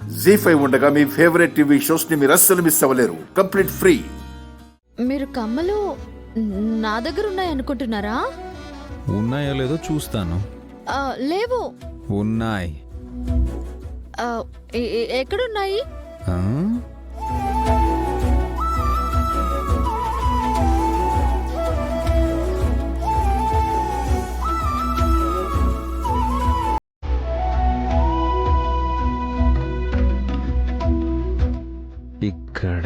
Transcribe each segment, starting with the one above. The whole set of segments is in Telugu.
జీ5 ఉండగా మీ ఫేవరెట్ టీవీ షోస్ ని మీరు అస్సలు మిస్ అవ్వలేరు. Complete free. మీరు కమ్మలు నా దగ్గర ఉన్నాయనుకుంటున్నారా? ఉన్నాయో లేదో చూస్తాను. లేవు. ఉన్నాయి. ఎక్కడున్నాయి? ఆ? ఇక్కడ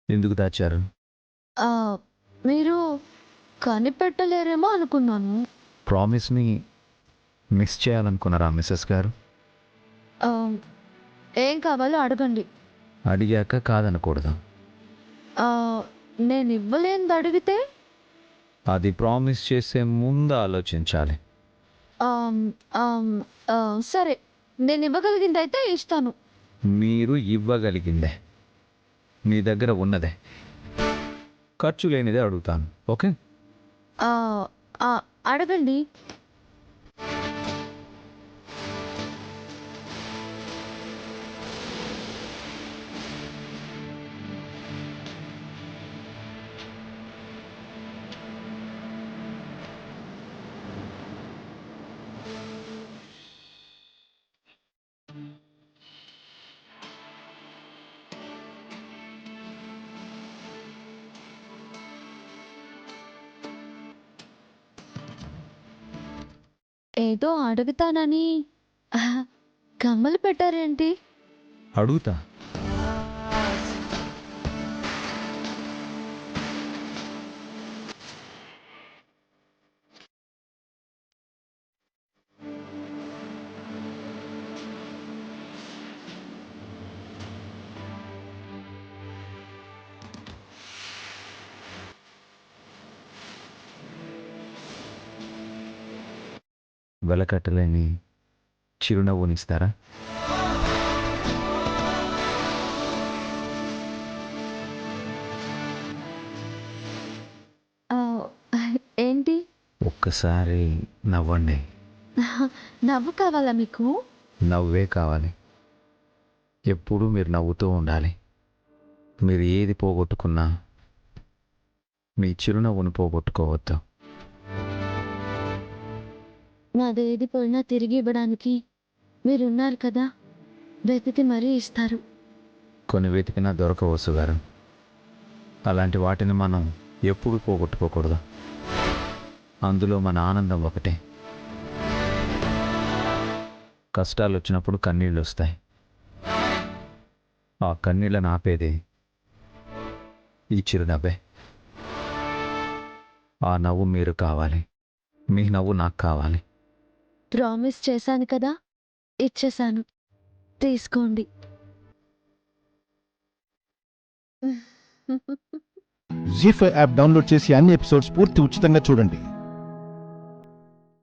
ఎందుకు దాచారు? మీరు కనిపెట్టలేరేమో అనుకున్నాను. ప్రామిస్ని మిస్ చేయాలనుకున్నారా మిస్సెస్ గారు? ఏం కావాలో అడగండి. అడిగాక కాదనకూడదు. నేను ఇవ్వలేనిది అడిగితే? అది ప్రామిస్ చేసే ముందు ఆలోచించాలి. సరే, నేను ఇవ్వగలిగింది అయితే ఇస్తాను. మీరు ఇవ్వగలిగిందే, మీ దగ్గర ఉన్నదే, ఖర్చు లేనిదే అడుగుతాను. ఓకే? అడగండి. ఏదో అడుగుతానని కమ్మలు పెట్టారేంటి? అడుగుతా. వెలకట్టలేని చిరునవ్వునిస్తారా? ఏంటి? ఒక్కసారి నవ్వండి. నవ్వు కావాలా మీకు? నవ్వే కావాలి. ఎప్పుడూ మీరు నవ్వుతూ ఉండాలి. మీరు ఏది పోగొట్టుకున్నా మీ చిరునవ్వును పోగొట్టుకోవద్దు. నాదేది పోయినా తిరిగి ఇవ్వడానికి మీరున్నారు కదా, వెతికి మరీ ఇస్తారు. కొన్ని వెతికినా దొరకవచ్చు గారు. అలాంటి వాటిని మనం ఎప్పుడు పోగొట్టుకోకూడదు. అందులో మన ఆనందం ఒకటే. కష్టాలు వచ్చినప్పుడు కన్నీళ్ళు వస్తాయి. ఆ కన్నీళ్ళని ఆపేది ఈ చిరునవ్వే. ఆ నవ్వు మీరు కావాలి, మీ నవ్వు నాకు కావాలి. ప్రామిస్ చేశాను కదా, ఇచ్చేశాను. తీసుకోండి. జీ5 యాప్ డౌన్లోడ్ చేసి అన్ని ఎపిసోడ్స్ పూర్తి ఉచితంగా చూడండి.